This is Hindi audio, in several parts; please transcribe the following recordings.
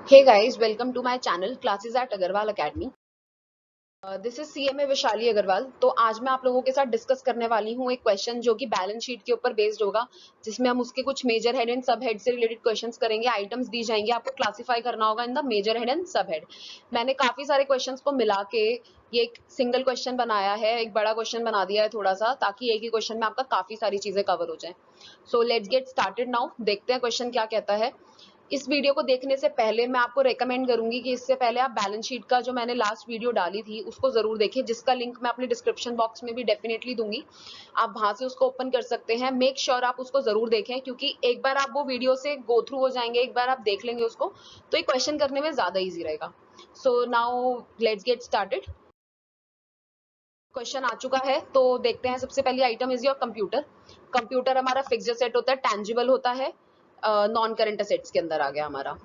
Hey guys, welcome to my channel Classes at Agarwal Academy. This is CMA Vishali Agarwal. तो आज मैं आप लोगों के साथ डिस्कस करने वाली हूँ एक क्वेश्चन जो कि बैलेंस शीट के ऊपर बेस्ड होगा, जिसमें हम उसके कुछ major head and sub head से रिलेटेड क्वेश्चंस करेंगे। आइटम्स दी जाएंगे, आपको क्लासिफाई करना होगा in the major head and sub head. मैंने काफी सारे क्वेश्चंस को मिला के ये एक सिंगल क्वेश्चन बनाया है, एक बड़ा क्वेश्चन बना दिया है थोड़ा सा, ताकि एक ही क्वेश्चन में आपका काफी सारी चीजें कवर हो जाए। So let's get started now. देखते हैं क्वेश्चन क्या कहता है। इस वीडियो को देखने से पहले मैं आपको रेकमेंड करूंगी कि इससे पहले आप बैलेंस शीट का जो मैंने लास्ट वीडियो डाली थी उसको जरूर देखें, जिसका लिंक मैं अपने डिस्क्रिप्शन बॉक्स में भी डेफिनेटली दूंगी। आप वहां से उसको ओपन कर सकते हैं। मेक श्योर आप उसको जरूर देखें, क्योंकि एक बार आप वो वीडियो से गो थ्रू हो जाएंगे, एक बार आप देख लेंगे उसको, तो ये क्वेश्चन करने में ज्यादा ईजी रहेगा। So now let's get started. Question आ चुका है तो देखते हैं। सबसे पहली item is your computer. Computer हमारा फिक्स्ड एसेट होता है, टैंजिबल होता है, नॉन करंट असेट्स के अंदर आ गया हमारा।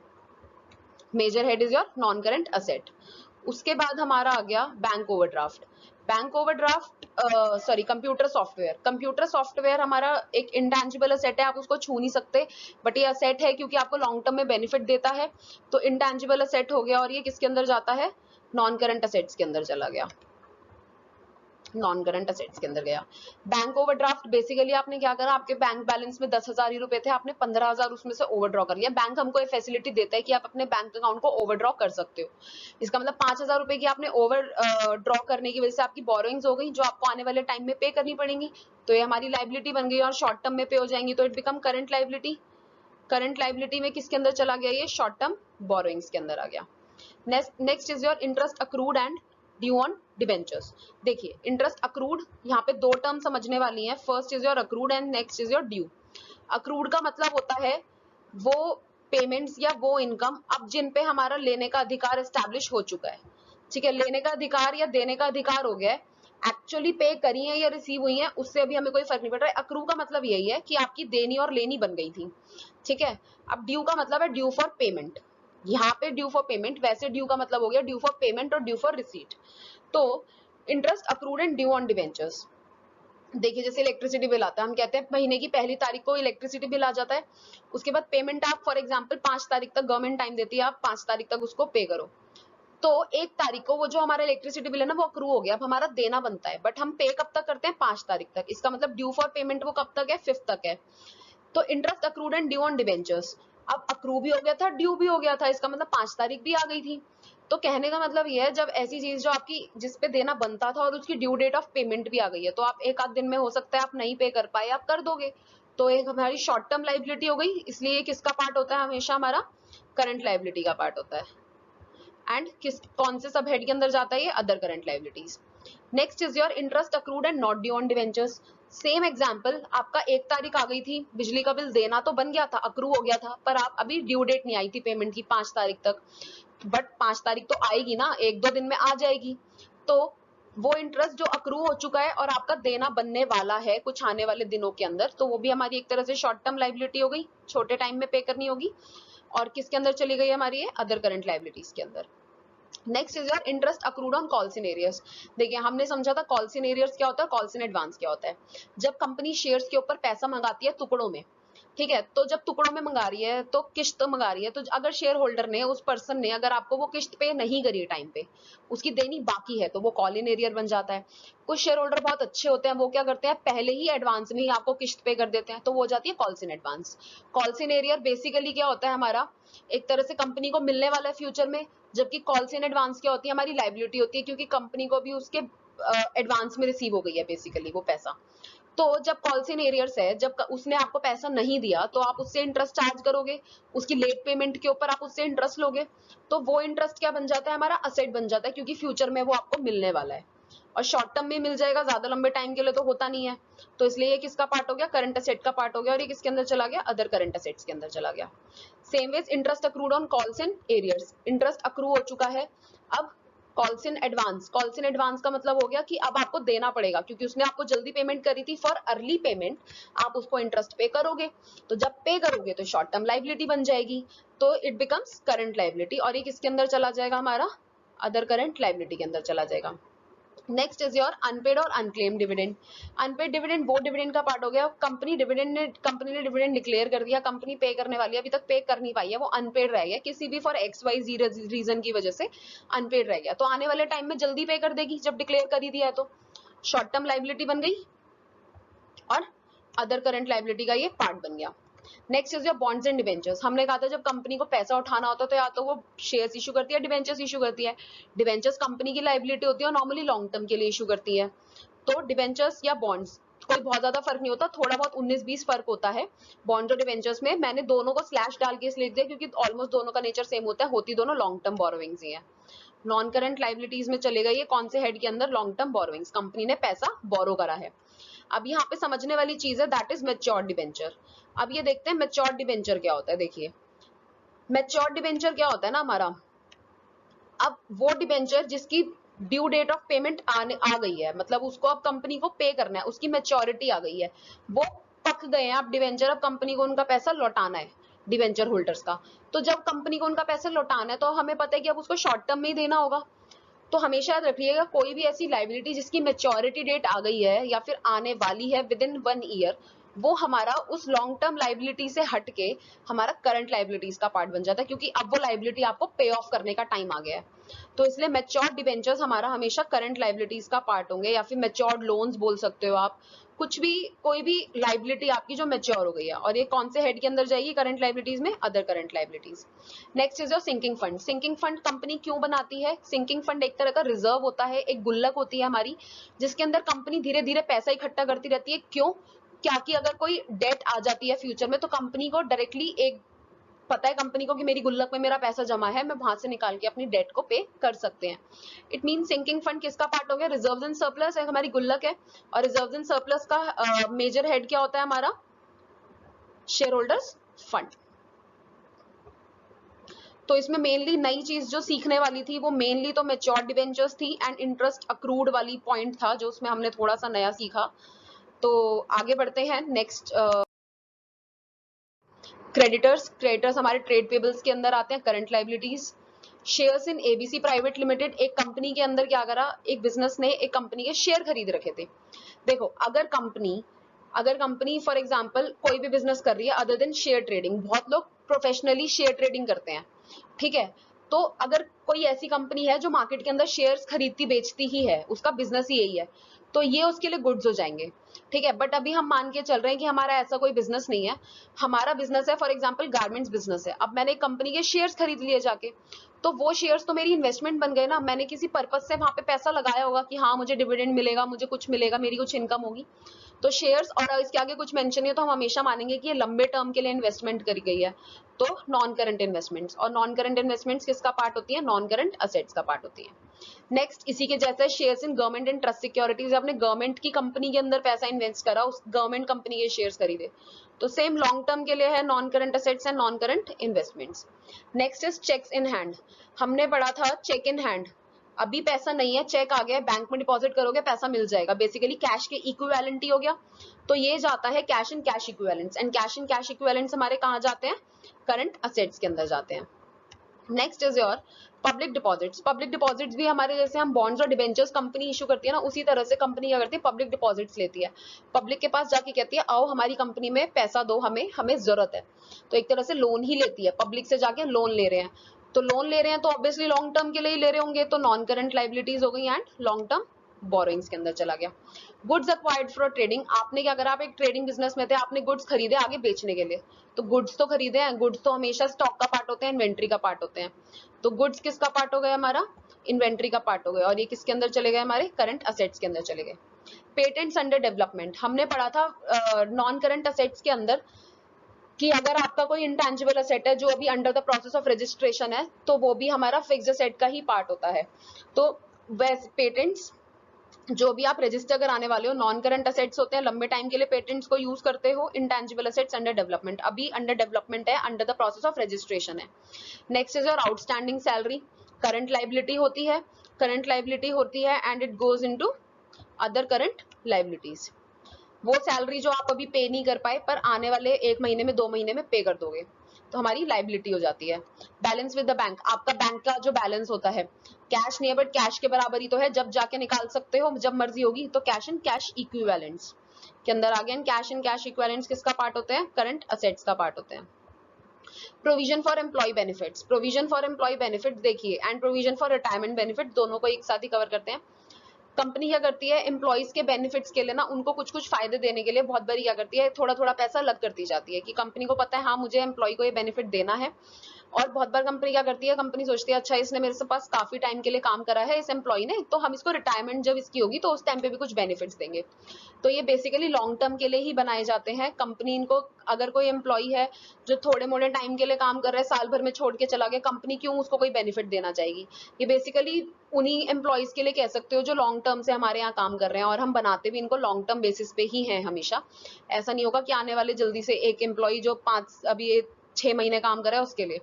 Major head is your non current asset. उसके बाद हमारा आ गया bank overdraft. Bank overdraft sorry computer software. Computer software हमारा एक इंटेंजिबल असेट है, आप उसको छू नहीं सकते, बट ये असेट है क्योंकि आपको लॉन्ग टर्म में बेनिफिट देता है। तो इंटेंजिबल असेट हो गया, और ये किसके अंदर जाता है? नॉन करंट असेट्स के अंदर चला गया, नॉन करंट असेट्स के अंदर गया। बैंक ओवरड्राफ्ट बेसिकली आपने क्या करा, आपके बैंक बैलेंस में 10,000 ही रुपए थे, आपने 15,000 उसमें से ओवरड्रॉ कर लिया। बैंक हमको ये फैसिलिटी देता है कि आप अपने बैंक अकाउंट को ओवरड्रॉ कर सकते हो। इसका मतलब 5,000 रुपए की आपने ओवर ड्रॉ करने की वजह से आपकी बोरोइंग्स हो गई, जो आपको आने वाले टाइम में पे करनी पड़ेंगी। तो ये हमारी लाइबिलिटी बन गई और शॉर्ट टर्म में पे हो जाएंगी, तो it become current liability. Current liability में किसके अंदर चला गया? ये शॉर्ट टर्म बोरोइंग्स के अंदर आ गया। Next is your interest accrued and due on debentures. देखिए इंटरेस्ट अक्रूड, यहाँ पे दो टर्म समझने वाली हैं। First is your accrued and next is your due. Accrued का मतलब होता है वो पेमेंट्स या वो इनकम अब जिन पे हमारा लेने का अधिकार एस्टैब्लिश हो चुका है। ठीक है, लेने का अधिकार या देने का अधिकार हो गया है। एक्चुअली पे करी है या रिसीव हुई है उससे अभी हमें कोई फर्क नहीं पड़ रहा है। अक्रू का मतलब यही है कि आपकी देनी और लेनी बन गई थी। ठीक है, अब ड्यू का मतलब है ड्यू फॉर पेमेंट। यहाँ पे ड्यू फॉर पेमेंट, वैसे ड्यू का मतलब हो गया ड्यू फॉर पेमेंट और ड्यू फॉर रिसीट। तो interest accrued and due on debentures. देखिए जैसे इलेक्ट्रिसिटी बिल आता है, हम कहते हैं महीने की पहली तारीख को इलेक्ट्रिसिटी बिल आ जाता है। उसके बाद पेमेंट आप फॉर एग्जांपल 5 तारीख तक गवर्नमेंट टाइम देती है, आप 5 तारीख तक उसको पे करो। तो 1 तारीख को वो जो हमारा इलेक्ट्रिसिटी बिल है ना वो अक्रू हो गया, अब हमारा देना बनता है, बट हम पे कब तक करते हैं? 5 तारीख तक। इसका मतलब ड्यू फॉर पेमेंट वो कब तक है? 5th तक है। तो interest accrued and due on debentures, अब अक्रू भी हो गया था, ड्यू भी हो गया था, इसका मतलब 5 तारीख भी आ गई थी। तो कहने का मतलब ये है, जब ऐसी चीज जो आपकी जिस पे देना बनता था और उसकी ड्यू डेट ऑफ पेमेंट भी आ गई है, तो आप एक आध दिन में हो सकता है आप नहीं पे कर पाए, आप कर दोगे, तो एक हमारी शॉर्ट टर्म लाइबिलिटी हो गई। इसलिए ये किसका पार्ट होता है? हमेशा हमारा करंट लाइबिलिटी का पार्ट होता है। एंड किस कौन से सब हेड के अंदर जाता है? ये other current liabilities. Next is your interest accrued and not due on debentures. Same example, आपका 1 तारीख आ गई थी, बिजली का बिल देना तो बन गया था, अक्रू हो गया था, पर आप अभी ड्यू डेट नहीं आई थी पेमेंट की 5 तारीख तक। बट 5 तारीख तो आएगी ना, 1-2 दिन में आ जाएगी। तो वो इंटरेस्ट जो अक्रू हो चुका है और आपका देना बनने वाला है कुछ आने वाले दिनों के अंदर, तो वो भी हमारी एक तरह से शॉर्ट टर्म लाइबिलिटी हो गई, छोटे टाइम में पे करनी होगी। और किसके अंदर चली गई हमारी? ये अदर करंट लाइबिलिटीज के अंदर। Next is your interest accrued on calls in arrears. देखिए हमने समझा था कॉल्स इन एरियर्स क्या होता है, कॉल्स इन एडवांस क्या होता है। जब कंपनी शेयर्स के ऊपर पैसा मंगाती है टुकड़ों में, ठीक है, तो जब टुकड़ों में मंगा रही है तो किस्त मंगा रही है, तो अगर शेयर होल्डर ने, उस पर्सन ने अगर आपको वो किस्त पे नहीं करी टाइम पे, उसकी देनी बाकी है, तो वो कॉल इन एरियर बन जाता है। कुछ शेयर होल्डर बहुत अच्छे होते हैं, वो क्या करते हैं पहले ही एडवांस में ही आपको किस्त पे कर देते हैं, तो वो हो जाती है calls in advance. Calls in arrear basically क्या होता है हमारा, एक तरह से कंपनी को मिलने वाला है फ्यूचर में, जबकि कॉल्स इन एडवांस क्या होती है? हमारी लाइबिलिटी होती है, क्योंकि कंपनी को भी उसके एडवांस में रिसीव हो गई है बेसिकली वो पैसा। तो जब कॉल्स इन एरियर्स है, जब उसने आपको पैसा नहीं दिया तो आप उससे इंटरेस्ट चार्ज करोगे, उसकी लेट पेमेंट के ऊपर आप उससे इंटरेस्ट लोगे, तो वो इंटरेस्ट क्या बन जाता है? हमारा असेट बन जाता है, क्योंकि फ्यूचर में वो आपको मिलने वाला है। और शॉर्ट टर्म में मिल जाएगा, ज्यादा लंबे टाइम के लिए तो होता नहीं है। तो इसलिए ये किसका पार्ट हो गया? करंट असेट का पार्ट हो गया, और ये किसके अंदर चला गया? अदर करंट असेट्स के अंदर चला गया। Same way interest accrued on calls in arrears, interest accrue हो चुका है, अब calls in advance. Calls in advance का मतलब हो गया कि अब आपको देना पड़ेगा, क्योंकि उसने आपको जल्दी पेमेंट करी थी, फॉर अर्ली पेमेंट आप उसको इंटरेस्ट पे करोगे, तो जब पे करोगे तो शॉर्ट टर्म लाइबिलिटी बन जाएगी, तो इट बिकम्स करंट लाइबिलिटी, और ये किसके अंदर चला जाएगा? हमारा अदर करंट लाइबिलिटी के अंदर चला जाएगा। नेक्स्ट इज योर अनपेड और अनक्लेम डिविडेंड। अनपेड डिविडेंड वो डिविडेंड का पार्ट हो गया, कंपनी ने डिविडेंड डिक्लेयर कर दिया, कंपनी पे करने वाली है, अभी तक पे कर नहीं पाई है, वो अनपेड रह गया किसी भी फॉर XYZ रीजन की वजह से अनपेड रह गया, तो आने वाले टाइम में जल्दी पे कर देगी जब डिक्लेयर कर ही दिया है, तो शॉर्ट टर्म लाइबिलिटी बन गई और अदर करंट लाइबिलिटी का ये पार्ट बन गया। Next is your bonds and debentures. हमने कहा था जब कंपनी को पैसा उठाना होता है तो या तो वो शेयर्स इशू करती है, डिवेंचर्स इशू करती है। डिवेंचर्स कंपनी की लाइबिलिटी होती है और नॉर्मली लॉन्ग टर्म के लिए इशू करती है, तो डिवेंचर्स या बॉन्ड्स कोई बहुत ज्यादा फर्क नहीं होता, थोड़ा बहुत 19-20 फर्क होता है बॉन्ड्स और डिवेंचर्स में। मैंने दोनों को स्लैश डाल के इसलिए लिख दिया क्योंकि ऑलमोस्ट दोनों का नेचर सेम होता है, होती दोनों लॉन्ग टर्म बोरोविंग्स ही है। नॉन करंट लाइबिलिटीज में चलेगा ये कौन से हेड के अंदर, लॉन्ग टर्म बोरोविंग्स, कंपनी ने पैसा बोरो करा है। अब यहाँ पे समझने वाली चीज है दैट इज मैच्योर्ड डिवेंचर। अब ये देखते हैं मैच्योर्ड डिवेंचर क्या होता है। देखिए मैच्योर्ड डिवेंचर क्या होता है ना हमारा, अब वो डिवेंचर जिसकी ड्यू डेट ऑफ पेमेंट आ गई है, मतलब उसको अब कंपनी को पे करना है, उसकी मैच्योरिटी आ गई है, वो पक गए हैं अब डिवेंचर, अब कंपनी को उनका पैसा लौटाना है डिवेंचर होल्डर्स का। तो जब कंपनी को उनका पैसा लौटाना है तो हमें पता है कि अब उसको शॉर्ट टर्म में ही देना होगा। तो हमेशा याद रखिएगा कोई भी ऐसी लाइबिलिटी जिसकी मैच्योरिटी डेट आ गई है या फिर आने वाली है विद इन 1 ईयर, वो हमारा उस लॉन्ग टर्म लाइबिलिटी से हट के हमारा करंट लाइबिलिटीज का पार्ट बन जाता है, क्योंकि अब वो लाइबिलिटी आपको पे ऑफ करने का टाइम आ गया है। तो इसलिए मैच्योर्ड डिवेंचर्स हमारा हमेशा करंट लाइबिलिटीज का पार्ट होंगे, या फिर मैच्योर्ड लोन्स बोल सकते हो आप, कुछ भी कोई भी लाइबिलिटी आपकी जो मैच्योर हो गई है, और ये कौन से हेड के अंदर जाएगी, करंट लाइबिलिटीज में, other current liabilities. Next is your sinking fund. Sinking fund company क्यों बनाती है? सिंकिंग फंड एक तरह का रिजर्व होता है, एक गुल्लक होती है हमारी, जिसके अंदर कंपनी धीरे धीरे पैसा इकट्ठा करती रहती है। क्यों? क्या कि अगर कोई डेट आ जाती है फ्यूचर में तो कंपनी को डायरेक्टली एक पता है कंपनी को कि मेरी गुल्लक में मेरा पैसा जमा है, मैं वहां से निकाल के अपनी डेट को पे कर सकते हैं। इट मीन सिंकिंग फंड किसका पार्ट हो गया? रिजर्व्स एंड सरप्लस है, हमारी गुल्लक है, और रिजर्व्स एंड सरप्लस का मेजर हेड क्या होता है हमारा? Share holders fund. तो इसमें मेनली नई चीज जो सीखने वाली थी वो मेनली तो मैच्योर्ड डिवेंचर्स थी एंड इंटरेस्ट अक्रूड वाली पॉइंट था जो उसमें हमने थोड़ा सा नया सीखा। तो आगे बढ़ते हैं नेक्स्ट। क्रेडिटर्स हमारे ट्रेड पेबल्स के अंदर आते हैं, current liabilities. Shares in ABC private limited, एक कंपनी के अंदर क्या करा, एक बिजनेस ने एक कंपनी के शेयर खरीद रखे थे। देखो अगर कंपनी फॉर एग्जांपल कोई भी बिजनेस कर रही है अदर देन शेयर ट्रेडिंग, बहुत लोग प्रोफेशनली शेयर ट्रेडिंग करते हैं, ठीक है, तो अगर कोई ऐसी कंपनी है जो मार्केट के अंदर शेयर्स खरीदती बेचती ही है, उसका बिजनेस ही यही है, तो ये उसके लिए गुड्स हो जाएंगे, ठीक है। बट अभी हम मान के चल रहे हैं कि हमारा ऐसा कोई बिजनेस नहीं है, हमारा बिजनेस है फॉर एग्जांपल गारमेंट्स बिजनेस है। अब मैंने एक कंपनी के शेयर्स खरीद लिए जाके, तो वो शेयर्स तो मेरी इन्वेस्टमेंट बन गए ना, मैंने किसी पर्पज से वहां पे पैसा लगाया होगा कि हाँ मुझे डिविडेंड मिलेगा, मुझे कुछ मिलेगा, मेरी कुछ इनकम होगी। तो शेयर्स और इसके आगे कुछ मेंशन है तो हम हमेशा मानेंगे कि ये लंबे टर्म के लिए इन्वेस्टमेंट करी गई है, तो नॉन करंट इन्वेस्टमेंट्स। और नॉन करंट इन्वेस्टमेंट्स किसका पार्ट होती है? नॉन करंट असेट्स का पार्ट होती है। नेक्स्ट इसी के जैसे shares in government and trust securities, आपने गवर्नमेंट की कंपनी के अंदर पैसा इन्वेस्ट करा, उस गवर्नमेंट कंपनी के शेयर्स खरीदे, तो सेम लॉन्ग टर्म के लिए है non current assets and non current investments. Next is checks in hand. हमने पढ़ा था चेक इन हैंड, अभी पैसा नहीं है, चेक आ गया, बैंक में डिपॉजिट करोगे पैसा मिल जाएगा, बेसिकली कैश के इक्विवेलेंट ही हो गया, तो ये जाता है cash in cash equivalents, and cash in cash equivalents हमारे कहाँ जाते हैं? करंट असेट्स के अंदर जाते हैं। Next is your public deposits. Public deposits भी हमारे जैसे हम बॉन्ड्स और डिबेंचर्स कंपनी इशू करती है ना, उसी तरह से कंपनी क्या करती है? पब्लिक डिपॉजिट्स लेती है, पब्लिक के पास जाके कहती है आओ हमारी कंपनी में पैसा दो, हमें जरूरत है, तो एक तरह से लोन ही लेती है, पब्लिक से जाके लोन ले रहे हैं, तो लोन ले रहे हैं तो ऑब्वियसली लॉन्ग टर्म के लिए ही ले रहे होंगे, तो नॉन करंट लाइबिलिटीज हो गई एंड लॉन्ग टर्म बोरोइंग्स के अंदर चला गया। गुड्स अक्वायर्ड फॉर ट्रेडिंग, आपने क्या करा, आप एक ट्रेडिंग बिजनेस में थे, आपने गुड्स खरीदे आगे बेचने के लिए, तो गुड्स तो खरीदे हैं, गुड्स तो हमेशा स्टॉक का पार्ट होते हैं, इन्वेंट्री का पार्ट होते हैं, तो गुड्स किसका पार्ट हो गया हमारा? इन्वेंट्री का पार्ट हो गया, और ये किसके अंदर चले गए? हमारे करंट असेट्स के अंदर चले गए। पेटेंट्स अंडर डेवलपमेंट, हमने पढ़ा था नॉन करंट असेट्स के अंदर कि अगर आपका कोई इंटेंजिबल असेट है जो अभी under the process of registration है, तो वो भी हमारा फिक्स्ड असेट का ही पार्ट होता है। तो वैसे पेटेंट्स जो भी आप रजिस्टर कराने वाले हो नॉन करंट असेट्स होते हैं, लंबे टाइम के लिए पेटेंट्स को यूज करते हो। इंटेंजिबल असेट्स अंडर डेवलपमेंट, अभी अंडर डेवलपमेंट है, under the process of registration है। Next is your outstanding salary, current liability होती है, करंट लाइबिलिटी होती है and it goes into other current liabilities. वो सैलरी जो आप अभी पे नहीं कर पाए पर आने वाले 1 महीने में 2 महीने में पे कर दोगे, तो हमारी लाइबिलिटी हो जाती है। बैलेंस विद द बैंक, आपका बैंक का जो बैलेंस होता है, कैश नहीं है बट कैश के बराबर ही तो है, जब जाके निकाल सकते हो जब मर्जी होगी, तो कैश एंड कैश इक्विवेलेंट्स के अंदर आ गए। कैश एंड कैश इक्विवेलेंट्स किसका पार्ट होते हैं? करंट असेट्स का पार्ट होते हैं। Provision for employ benefits, provision for employ benefit देखिए and provision for retirement benefit दोनों को एक साथ ही कवर करते हैं। कंपनी क्या करती है, एम्प्लॉइज के बेनिफिट्स के लिए ना, उनको कुछ कुछ फायदे देने के लिए बहुत बारी क्या करती है, थोड़ा थोड़ा पैसा अलग करती जाती है, कि कंपनी को पता है हाँ मुझे एम्प्लॉय को ये बेनिफिट देना है। और बहुत बार कंपनी क्या करती है, कंपनी सोचती है अच्छा इसने मेरे से पास काफी टाइम के लिए काम करा है इस एम्प्लॉय ने, तो हम इसको रिटायरमेंट जब इसकी होगी तो उस टाइम पे भी कुछ बेनिफिट्स देंगे। तो ये बेसिकली लॉन्ग टर्म के लिए ही बनाए जाते हैं। कंपनी इनको, अगर कोई एम्प्लॉय है जो थोड़े मोड़े टाइम के लिए काम कर रहा है, साल भर में छोड़ के चला गया, कंपनी क्यों उसको कोई बेनिफिट देना चाहेगी? ये बेसिकली उन्हीं एम्प्लॉयज के लिए कह सकते हो जो लॉन्ग टर्म से हमारे यहाँ काम कर रहे हैं, और हम बनाते भी इनको लॉन्ग टर्म बेसिस पे ही हैं हमेशा। ऐसा नहीं होगा कि आने वाले जल्दी से एक एम्प्लॉय जो 6 महीने काम कर रहा है उसके लिए।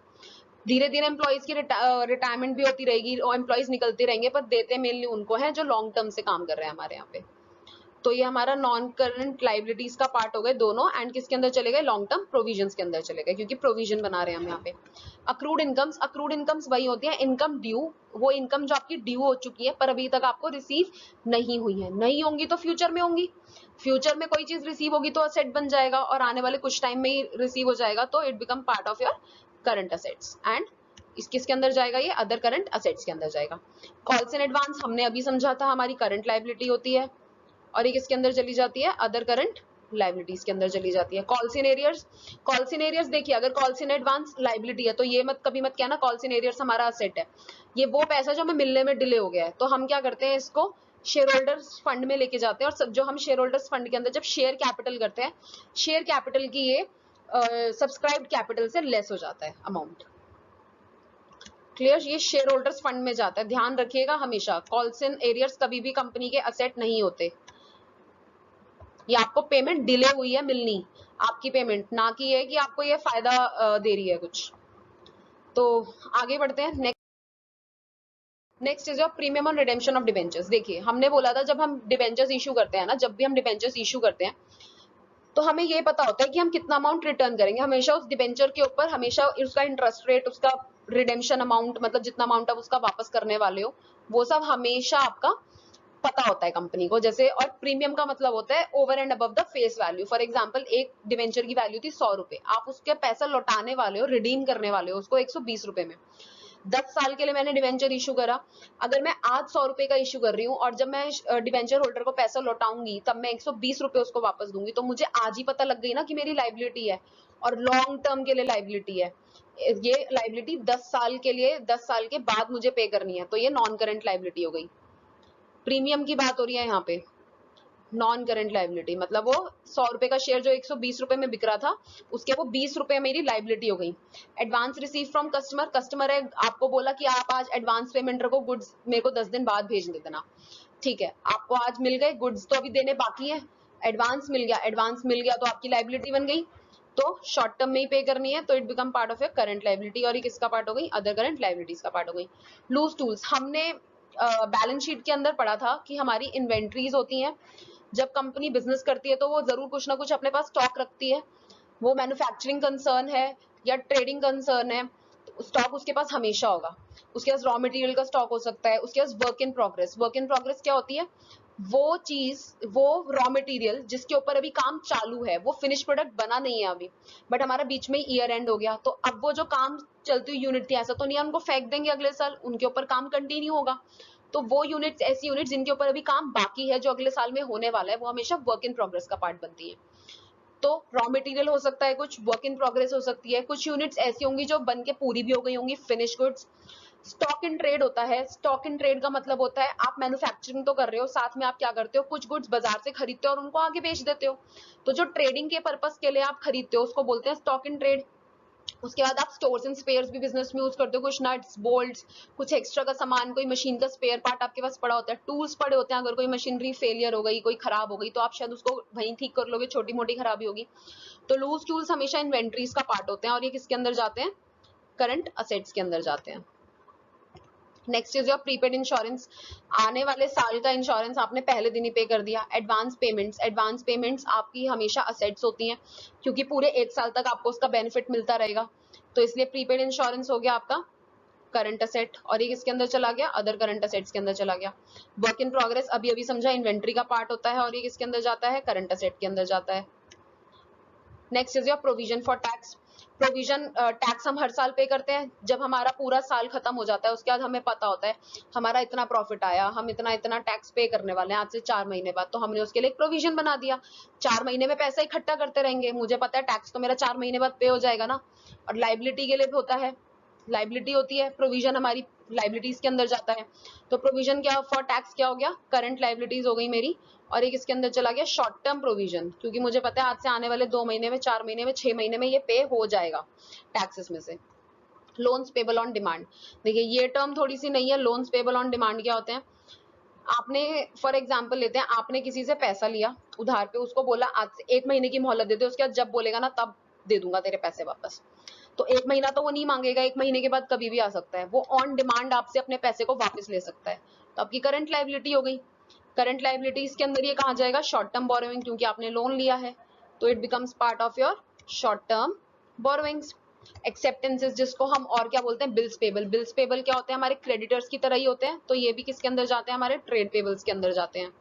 धीरे धीरे एम्प्लॉयज की रिटायरमेंट भी होती रहेगी और एम्प्लॉयज निकलते रहेंगे, पर देते मेनली उनको हैं जो लॉन्ग टर्म से काम कर रहे हैं हमारे यहाँ पे। तो ये हमारा नॉन करंट लाइबिलिटीज का पार्ट हो गए दोनों, एंड किसके अंदर चले गए? लॉन्ग टर्म प्रोविजंस के अंदर चले गए, क्योंकि प्रोविजन बना रहे हैं हम यहाँ पे। अक्रूड इनकम्स, अक्रूड इनकम्स वही होती है इनकम ड्यू, वो इनकम जो आपकी ड्यू हो चुकी है पर अभी तक आपको रिसीव नहीं हुई है, नहीं होंगी तो फ्यूचर में होंगी। फ्यूचर में कोई चीज रिसीव होगी तो असेट बन जाएगा, और आने वाले कुछ टाइम में ही रिसीव हो जाएगा तो it become part of your current assets. And इस किसके अंदर जाएगा? ये अदर करंट असेट्स के अंदर जाएगा। कॉल्स इन एडवांस हमने अभी समझा था, हमारी करंट लाइबिलिटी होती है, और ये किसके अंदर चली जाती है? अदर करंट लाइबिलिटीज के अंदर चली जाती है। Calls in arrears, calls in arrears देखिए, अगर कॉल्स इन एडवांस लाइबिलिटी है तो ये मत कभी मत कहना कॉल्स इन एरियर्स हमारा असेट है। ये वो पैसा जो हमें मिलने में डिले हो गया है, तो हम क्या करते हैं, इसको शेयर होल्डर्स फंड में लेके जाते हैं, और जो हम शेयर होल्डर्स फंड के अंदर जब शेयर कैपिटल करते हैं, शेयर कैपिटल की ये सब्सक्राइब्ड कैपिटल से लेस हो जाता है अमाउंट। क्लियर? ये शेयर होल्डर्स फंड में जाता है, ध्यान रखिएगा हमेशा। कॉल्स इन एरियर्स कभी भी कंपनी के असेट नहीं होते। ये आपको पेमेंट डिले हुई है मिलनी, आपकी पेमेंट, ना कि ये कि आपको ये फायदा दे रही है कुछ। तो आगे बढ़ते हैं। Next is your premium on redemption of debentures. देखिए हमने बोला था जब हम डिबेंचर्स इशू करते हैं ना, जब भी हम डिबेंचर्स इशू करते हैं तो हमें ये पता होता है कि हम कितना अमाउंट रिटर्न करेंगे। हमेशा उस डिबेंचर के ऊपर हमेशा उसका इंटरेस्ट रेट, उसका रिडेम्पशन अमाउंट, मतलब जितना अमाउंट आप उसका वापस करने वाले हो, वो सब हमेशा आपका पता होता है कंपनी को। जैसे, और प्रीमियम का मतलब होता है over and above the face value. For example एक डिवेंचर की वैल्यू थी 100 रुपए, आप उसके पैसा लौटाने वाले हो, रिडीम करने वाले हो उसको 120 रुपए में। 10 साल के लिए मैंने डिवेंचर इशू करा, अगर मैं आज 100 रुपए का इशू कर रही हूँ और जब मैं डिवेंचर होल्डर को पैसा लौटाऊंगी तब मैं 120 रुपए उसको वापस दूंगी, तो मुझे आज ही पता लग गई ना कि मेरी लाइबिलिटी है और लॉन्ग टर्म के लिए लाइबिलिटी है। ये लाइबिलिटी 10 साल के लिए, 10 साल के बाद मुझे पे करनी है, तो ये नॉन करंट लाइबिलिटी हो गई। प्रीमियम की बात हो रही है यहाँ पे, नॉन करंट लाइबिलिटी मतलब वो 100 रुपए का शेयर जो 120 रुपए में बिक रहा था, उसके वो 20 रुपए मेरी लाइबिलिटी हो गई। Advance receive from customer, customer है आपको बोला कि आप आज एडवांस पेमेंट रखो, गुड्स मेरे को 10 दिन बाद भेज देना। ठीक है, आपको आज मिल गए, गुड्स तो अभी देने बाकी है, एडवांस मिल गया, एडवांस मिल गया तो आपकी लाइबिलिटी बन गई, तो शॉर्ट टर्म में ही पे करनी है, तो it become part of your current liability, और ये किसका पार्ट हो गई? अदर करंट लाइबिलिटीज का पार्ट हो गई। लूज टूल्स, हमने बैलेंस शीट के अंदर पढ़ा था कि हमारी इन्वेंट्रीज होती हैं। जब कंपनी बिजनेस करती है तो वो जरूर कुछ ना कुछ अपने पास स्टॉक रखती है, वो मैन्युफैक्चरिंग कंसर्न है या ट्रेडिंग कंसर्न है, स्टॉक उसके पास हमेशा होगा। उसके पास रॉ मटेरियल का स्टॉक हो सकता है, उसके पास work in progress. Work in progress क्या होती है? वो चीज, वो रॉ मटेरियल जिसके ऊपर अभी काम चालू है, वो फिनिश प्रोडक्ट बना नहीं है अभी, बट हमारा बीच में ईयर एंड हो गया, तो अब वो जो काम चलती हुई यूनिट थी, ऐसा तो नहीं है उनको फेंक देंगे अगले साल, उनके ऊपर काम कंटिन्यू होगा। तो वो यूनिट्स, ऐसी यूनिट जिनके ऊपर अभी काम बाकी है जो अगले साल में होने वाला है, वो हमेशा वर्क इन प्रोग्रेस का पार्ट बनती है। तो रॉ मटेरियल हो सकता है, कुछ वर्क इन प्रोग्रेस हो सकती है, कुछ यूनिट्स ऐसी होंगी जो बन के पूरी भी हो गई होंगी, finish goods. Stock in trade होता है, स्टॉक इन ट्रेड का मतलब होता है आप मैन्युफैक्चरिंग तो कर रहे हो, साथ में आप क्या करते हो, कुछ गुड्स बाजार से खरीदते हो और उनको आगे बेच देते हो, तो जो ट्रेडिंग के पर्पस के लिए आप खरीदते हो उसको बोलते हैं स्टॉक इन ट्रेड। उसके बाद आप स्टोर्स एंड स्पेयर्स भी बिजनेस में यूज करते हो, कुछ नट्स बोल्ट्स, कुछ एक्स्ट्रा का सामान, कोई मशीन का स्पेयर पार्ट आपके पास पड़ा होता है, टूल्स पड़े होते हैं, अगर कोई मशीनरी फेलियर हो गई, कोई खराब हो गई, तो आप शायद उसको वहीं ठीक कर लोगे, छोटी मोटी खराबी होगी। तो लूज टूल्स हमेशा इन्वेंट्रीज का पार्ट होते हैं, और ये किसके अंदर जाते हैं? करंट असेट्स के अंदर जाते हैं। Next is your prepaid insurance, आने वाले साल का इंश्योरेंस आपने पहले दिन ही पे कर दिया। एडवांस पेमेंट्स, एडवांस पेमेंट्स आपकी हमेशा असेट्स होती हैं, क्योंकि पूरे 1 साल तक आपको उसका बेनिफिट मिलता रहेगा, तो इसलिए प्रीपेड इंश्योरेंस हो गया आपका करंट असेट, और ये किसके अंदर चला गया, अदर करंट असेट्स के अंदर चला गया। वर्क इन प्रोग्रेस अभी अभी समझा इन्वेंट्री का पार्ट होता है, और ये किसके अंदर जाता है, करंट असेट के अंदर जाता है। Next is your provision for tax. Provision tax हम हर साल पे करते हैं, जब हमारा पूरा साल खत्म हो जाता है उसके बाद हमें पता होता है हमारा इतना प्रॉफिट आया, हम इतना इतना टैक्स पे करने वाले हैं आज से 4 महीने बाद, तो हमने उसके लिए एक प्रोविजन बना दिया। 4 महीने में पैसा इकट्ठा करते रहेंगे, मुझे पता है टैक्स तो मेरा 4 महीने बाद पे हो जाएगा ना। और लाइबिलिटी के लिए भी होता है, लाइबिलिटी होती है, प्रोविजन हमारी लाइबिलिटीज के अंदर जाता है। तो प्रोविजन क्या फॉर टैक्स क्या हो गया, करंट लाइबिलिटीज हो गई मेरी, और एक इसके अंदर चला गया शॉर्ट टर्म प्रोविजन, क्योंकि मुझे पता है आज से आने वाले 2 महीने में, 4 महीने में, 6 महीने में ये पे हो जाएगा टैक्सेस में से। लोन्स पेबल ऑन डिमांड, देखिए ये टर्म थोड़ी सी नहीं है। लोन्स पेबल ऑन डिमांड क्या होते हैं, आपने फॉर एग्जाम्पल लेते हैं, आपने किसी से पैसा लिया उधार पे, उसको बोला आज से 1 महीने की मोहलत दे दे, उसके बाद जब बोलेगा ना तब दे दूंगा तेरे पैसे वापस। तो 1 महीना तो वो नहीं मांगेगा, 1 महीने के बाद कभी भी आ सकता है, वो ऑन डिमांड आपसे अपने पैसे को वापस ले सकता है। तो आपकी करंट लाइबिलिटी हो गई। करंट लाइबिलिटीज के अंदर ये कहा जाएगा शॉर्ट टर्म बोरोइंग, क्योंकि आपने लोन लिया है, तो it becomes part of your short term borrowings. Acceptances जिसको हम और क्या बोलते हैं, बिल्स पेबल। बिल्स पेबल क्या होते हैं, हमारे क्रेडिटर्स की तरह ही होते हैं, तो ये भी किसके अंदर जाते हैं, हमारे ट्रेड पेबल्स के अंदर जाते हैं।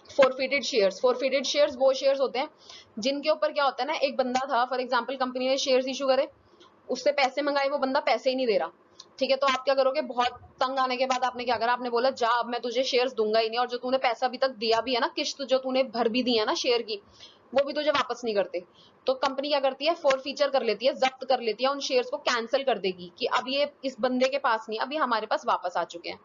फोरफिटेड शेयर्स, फोरफिटेड शेयर्स वो शेयर्स होते हैं जिनके ऊपर क्या होता है ना, एक बंदा था फॉर एग्जांपल कंपनी ने शेयर्स इशू करे, उससे पैसे मंगाए, वो बंदा पैसे ही नहीं दे रहा, ठीक है, तो आप क्या करोगे, बहुत तंग आने के बाद आपने क्या करा, आपने बोला जा अब मैं तुझे शेयर्स दूंगा ही नहीं, और जो तूने पैसा अभी तक दिया भी है ना, किस्त जो तूने भर भी दी है ना शेयर की, वो भी तुझे वापस नहीं करते। तो कंपनी क्या करती है, फोर फीचर कर लेती है, जब्त कर लेती है, उन शेयर्स को कैंसिल कर देगी कि अब ये इस बंदे के पास नहीं, अब ये हमारे पास वापस आ चुके हैं।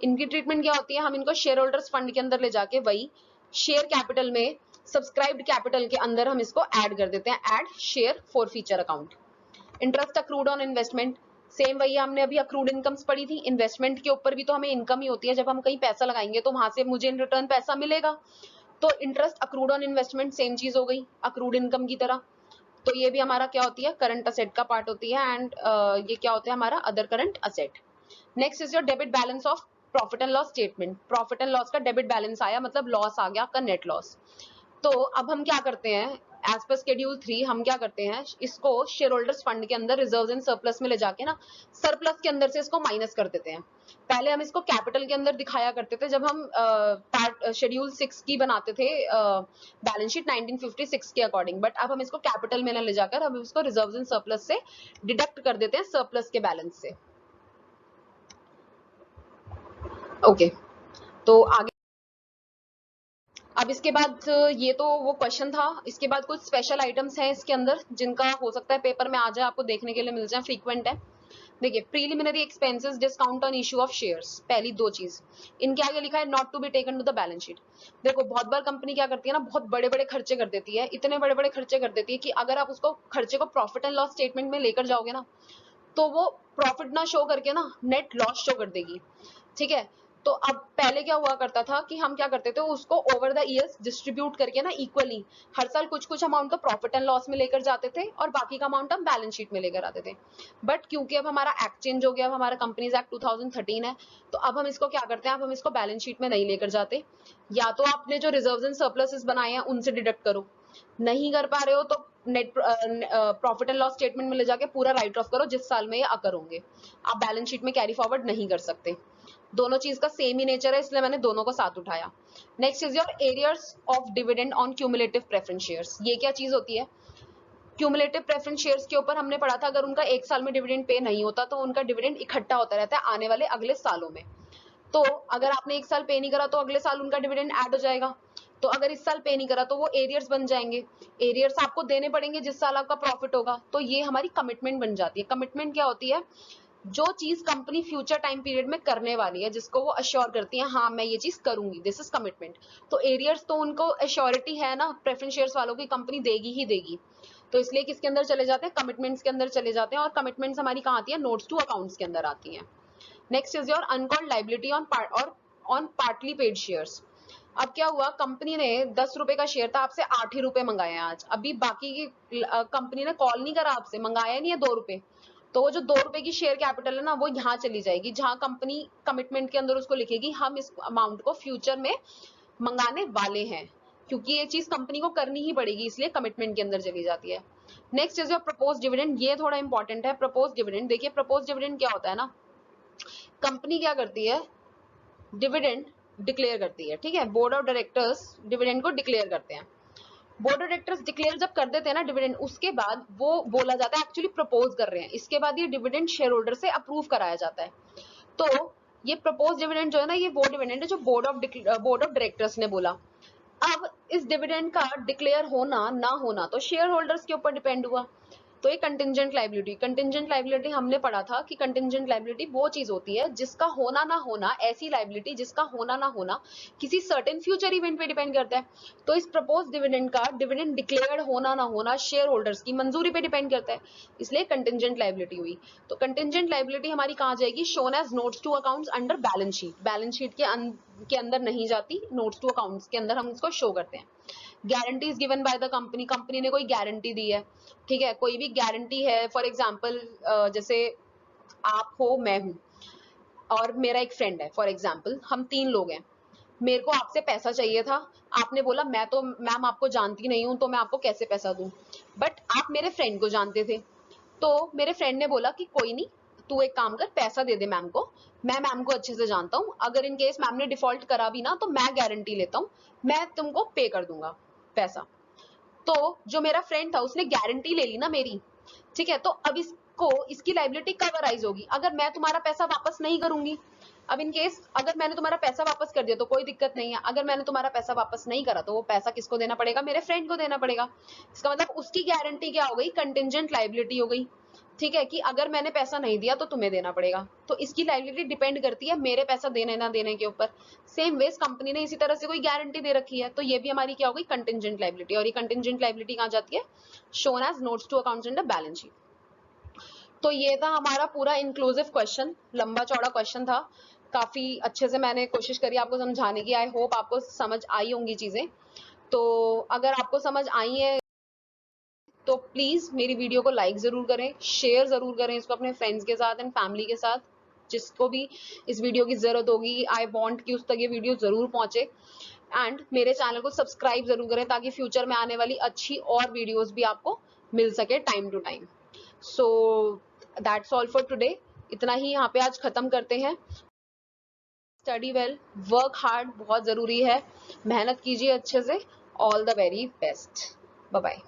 इनकी ट्रीटमेंट क्या होती है, हम इनको शेयर होल्डर्स फंड के अंदर ले जाके वही शेयर कैपिटल में, सब्सक्राइब्ड कैपिटल के अंदर हम इसको ऐड कर देते हैं, add share for feature account. Interest accrued on investment, same वही हमने अभी अक्रूड इनकम्स पढ़ी थी, इन्वेस्टमेंट के ऊपर भी तो हमें इनकम ही होती है, जब हम कहीं पैसा लगाएंगे तो वहां से मुझे इन रिटर्न पैसा मिलेगा, तो interest accrued on investment same चीज हो गई अक्रूड इनकम की तरह। तो ये भी हमारा क्या होती है, करंट असेट का पार्ट होती है, एंड ये क्या होता है हमारा other current asset. Next is your debit balance of profit and loss statement. Profit and loss का डेबिट बैलेंस आया, मतलब लॉस आ गया आपका, नेट लॉस। तो अब हम क्या करते हैं, एज पर शेड्यूल 3 हम क्या करते हैं, इसको शेयर होल्डर्स फंड के अंदर रिजर्व एंड सरप्लस में ले जाके ना, सरप्लस के अंदर से इसको माइनस कर देते हैं। पहले हम इसको कैपिटल के अंदर दिखाया करते थे जब हम शेड्यूल 6 की बनाते थे बैलेंस शीट 1956 के अकॉर्डिंग, बट अब हम इसको कैपिटल में ना ले जाकर हम इसको रिजर्व एंड सरप्लस से डिडक्ट कर देते हैं, सरप्लस के बैलेंस से। ओके तो आगे, अब इसके बाद ये तो वो क्वेश्चन था, इसके बाद कुछ स्पेशल आइटम्स हैं इसके अंदर जिनका हो सकता है पेपर में आ जाए, आपको देखने के लिए मिल जाए, फ्रीक्वेंट है। देखिए preliminary expenses discount on issue of shares, पहली दो चीज इनके आगे लिखा है not to be taken to the balance sheet. देखो बहुत बार कंपनी क्या करती है ना, बहुत बड़े बड़े खर्चे कर देती है, इतने बड़े बड़े खर्चे कर देती है कि अगर आप उसको खर्चे को प्रॉफिट एंड लॉस स्टेटमेंट में लेकर जाओगे ना, तो वो प्रॉफिट ना शो करके ना नेट लॉस शो कर देगी, ठीक है। तो अब पहले क्या हुआ करता था कि हम क्या करते थे, उसको ओवर द ईयर्स डिस्ट्रीब्यूट करके ना इक्वली हर साल कुछ कुछ अमाउंट तो प्रॉफिट एंड लॉस में लेकर जाते थे, और बाकी का अमाउंट हम बैलेंस शीट में लेकर आते थे। बट क्योंकि अब हमारा एक्ट चेंज हो गया, अब हमारा कंपनीज एक्ट 2013 है, तो अब हम इसको क्या करते हैं, अब हम इसको बैलेंस शीट में नहीं लेकर जाते, या तो आपने जो रिजर्व्स एंड सरप्लसेस बनाए हैं उनसे डिडक्ट करो, नहीं कर पा रहे हो तो net profit and loss statement में ले जाके पूरा राइट ऑफ करो जिस साल में ये अकर होंगे, आप बैलेंस शीट में कैरी फॉरवर्ड नहीं कर सकते। दोनों चीज का सेम ही नेचर है, इसलिए मैंने दोनों को साथ उठाया। Next is your arrears of dividend on cumulative preference shares. ये क्या चीज होती है, क्यूमुलेटिव प्रेफरेंस शेयर्स के ऊपर हमने पढ़ा था, अगर उनका एक साल में डिविडेंड पे नहीं होता तो उनका डिविडेंड इकट्ठा होता रहता है आने वाले अगले सालों में। तो अगर आपने एक साल पे नहीं करा तो अगले साल उनका डिविडेंड ऐड हो जाएगा, तो अगर इस साल पे नहीं करा तो वो एरियर्स बन जाएंगे, एरियर्स आपको देने पड़ेंगे जिस साल आपका प्रॉफिट होगा, तो ये हमारी कमिटमेंट बन जाती है। कमिटमेंट क्या होती है, जो चीज कंपनी फ्यूचर टाइम पीरियड में करने वाली है, जिसको वो अश्योर करती है हाँ मैं ये चीज करूंगी, दिस इज कमिटमेंट। तो एरियर्स तो उनको अश्योरिटी है ना प्रेफरेंस शेयर्स वालों की, कंपनी देगी ही देगी, तो इसलिए किसके अंदर चले जाते हैं, कमिटमेंट्स के अंदर चले जाते हैं, और कमिटमेंट्स हमारी कहाँ आती है, नोट्स टू अकाउंट्स के अंदर आती है। Next is your uncalled liability on partly paid shares. अब क्या हुआ, कंपनी ने 10 रुपए का शेयर था, आपसे 8 ही रुपए मंगाए हैं आज, अभी बाकी की कंपनी ने कॉल नहीं करा आपसे, मंगाया नहीं है 2 रुपए, तो वो जो 2 रुपए की शेयर कैपिटल है ना, वो यहाँ चली जाएगी जहां कंपनी कमिटमेंट के अंदर उसको लिखेगी हम इस अमाउंट को फ्यूचर में मंगाने वाले हैं, क्योंकि ये चीज कंपनी को करनी ही पड़ेगी, इसलिए कमिटमेंट के अंदर चली जाती है। Next is your propose dividend, ये थोड़ा इंपॉर्टेंट है। प्रपोज डिविडेंड, देखिए प्रपोज डिविडेंड क्या होता है ना, कंपनी क्या करती है, डिविडेंड डिक्लेयर करती है, ठीक है, बोर्ड ऑफ डायरेक्टर्स डिविडेंड को डिक्लेयर करते हैं। बोर्ड ऑफ डायरेक्टर्स डिक्लेयर जब कर देते हैं ना डिविडेंड, उसके बाद वो बोला जाता है एक्चुअली प्रपोज कर रहे हैं, इसके बाद ये डिविडेंड शेयर होल्डर से अप्रूव कराया जाता है। तो ये प्रपोज डिविडेंड जो है ना, ये वो डिविडेंड है जो बोर्ड ऑफ डायरेक्टर्स ने बोला। अब इस डिविडेंड का डिक्लेयर होना ना होना तो शेयर होल्डर्स के ऊपर डिपेंड हुआ। तो ये कंटिजेंट लाइबिलिटी हमने पढ़ा था कि कंटिजेंट लाइबिलिटी वो चीज होती है जिसका होना ना होना, ऐसी लाइबिलिटी जिसका होना ना होना किसी सर्टेन फ्यूचर इवेंट पे डिपेंड करता है। तो इस प्रपोज डिविडेंड का डिविडेंड डिक्लेयर्ड होना ना होना शेयर होल्डर्स की मंजूरी पे डिपेंड करता है, इसलिए कंटिजेंट लाइबिलिटी हुई। तो कंटिजेंट लाइबिलिटी हमारी कहाँ जाएगी, shown as notes to accounts under balance sheet. Balance sheet के अंदर नहीं जाती, नोट्स टू अकाउंट्स के अंदर हम इसको शो करते हैं। Guarantees given by the company, company ने कोई गारंटी दी है, ठीक है, कोई भी गारंटी है, फॉर एग्जाम्पल जैसे आप हो, मैं हूं और मेरा एक फ्रेंड है, फॉर एग्जाम्पल हम 3 लोग हैं, मेरे को आपसे पैसा चाहिए था, आपने बोला मैं तो मैम आपको जानती नहीं हूं तो मैं आपको कैसे पैसा दूं, बट आप मेरे फ्रेंड को जानते थे। तो मेरे फ्रेंड ने बोला कि कोई नहीं, तू एक काम कर, पैसा दे दे मैम को, मैं मैम को अच्छे से जानता हूँ, अगर इन केस मैम ने डिफॉल्ट करा भी ना तो मैं गारंटी लेता हूँ, मैं तुमको पे कर दूंगा पैसा। तो जो मेरा फ्रेंड था उसने गारंटी ले ली ना मेरी, ठीक है, तो अब इसको इसकी लाइबिलिटी कब अराइज होगी, अगर मैं तुम्हारा पैसा वापस नहीं करूंगी। अब इन केस अगर मैंने तुम्हारा पैसा वापस कर दिया तो कोई दिक्कत नहीं है, अगर मैंने तुम्हारा पैसा वापस नहीं करा तो वो पैसा किसको देना पड़ेगा, मेरे फ्रेंड को देना पड़ेगा। इसका मतलब उसकी गारंटी क्या हो गई, कंटिजेंट लाइबिलिटी हो गई, ठीक है, कि अगर मैंने पैसा नहीं दिया तो तुम्हें देना पड़ेगा। तो इसकी लाइबिलिटी डिपेंड करती है मेरे पैसा देने ना देने के ऊपर। सेम वेज कंपनी ने इसी तरह से कोई गारंटी दे रखी है, तो ये भी हमारी क्या हो गई, कंटिजेंट लाइबिलिटी। और ये कंटिजेंट लाइबिलिटी कहाँ जाती है, shown as notes to accounts in the balance sheet. तो ये था हमारा पूरा इंक्लूसिव क्वेश्चन, लंबा चौड़ा क्वेश्चन था, काफी अच्छे से मैंने कोशिश करी आपको समझाने की। आई होप आपको समझ आई होंगी चीजें। तो अगर आपको समझ आई है तो प्लीज मेरी वीडियो को लाइक जरूर करें, शेयर जरूर करें इसको अपने फ्रेंड्स के साथ एंड फैमिली के साथ, जिसको भी इस वीडियो की जरूरत होगी। आई वांट कि उस तक ये वीडियो जरूर पहुंचे। एंड मेरे चैनल को सब्सक्राइब जरूर करें ताकि फ्यूचर में आने वाली अच्छी और वीडियोस भी आपको मिल सके time to time. So that's all for today, इतना ही यहाँ पे आज खत्म करते हैं। स्टडी वेल, वर्क हार्ड, बहुत जरूरी है, मेहनत कीजिए अच्छे से। All the very best, bye bye.